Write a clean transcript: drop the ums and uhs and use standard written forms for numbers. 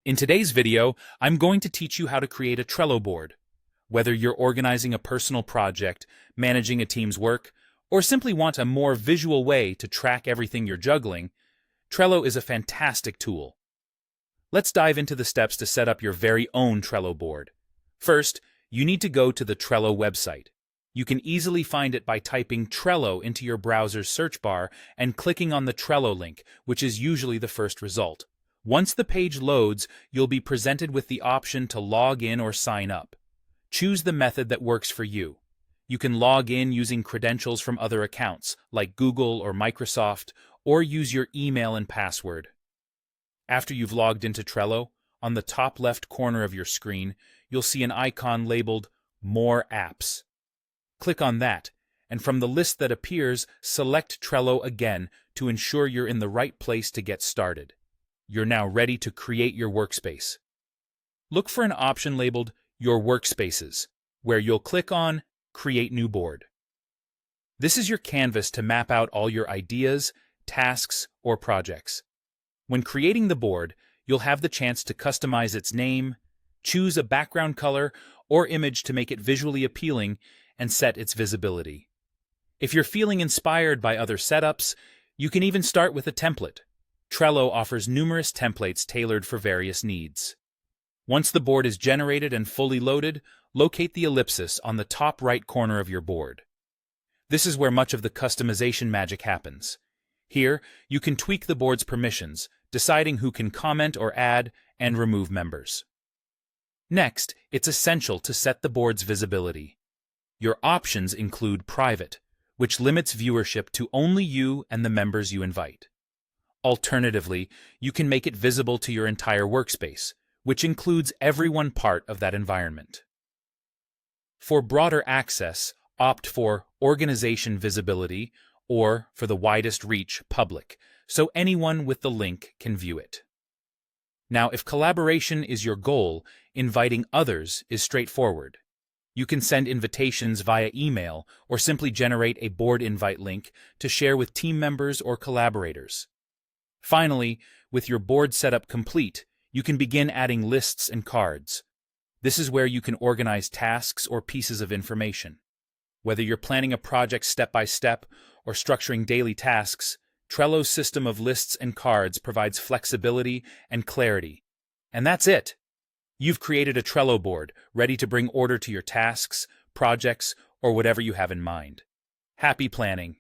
In today's video, I'm going to teach you how to create a Trello board. Whether you're organizing a personal project, managing a team's work, or simply want a more visual way to track everything you're juggling, Trello is a fantastic tool. Let's dive into the steps to set up your very own Trello board. First, you need to go to the Trello website. You can easily find it by typing Trello into your browser's search bar and clicking on the Trello link, which is usually the first result. Once the page loads, you'll be presented with the option to log in or sign up. Choose the method that works for you. You can log in using credentials from other accounts, like Google or Microsoft, or use your email and password. After you've logged into Trello, on the top left corner of your screen, you'll see an icon labeled More Apps. Click on that, and from the list that appears, select Trello again to ensure you're in the right place to get started. You're now ready to create your workspace. Look for an option labeled Your Workspaces, where you'll click on Create New Board. This is your canvas to map out all your ideas, tasks, or projects. When creating the board, you'll have the chance to customize its name, choose a background color or image to make it visually appealing, and set its visibility. If you're feeling inspired by other setups, you can even start with a template. Trello offers numerous templates tailored for various needs. Once the board is generated and fully loaded, locate the ellipsis on the top right corner of your board. This is where much of the customization magic happens. Here, you can tweak the board's permissions, deciding who can comment or add and remove members. Next, it's essential to set the board's visibility. Your options include private, which limits viewership to only you and the members you invite. Alternatively, you can make it visible to your entire workspace, which includes every one part of that environment. For broader access, opt for organization visibility or, for the widest reach, public, so anyone with the link can view it. Now, if collaboration is your goal, inviting others is straightforward. You can send invitations via email or simply generate a board invite link to share with team members or collaborators. Finally, with your board setup complete, you can begin adding lists and cards. This is where you can organize tasks or pieces of information. Whether you're planning a project step by step or structuring daily tasks, Trello's system of lists and cards provides flexibility and clarity. And that's it! You've created a Trello board, ready to bring order to your tasks, projects, or whatever you have in mind. Happy planning!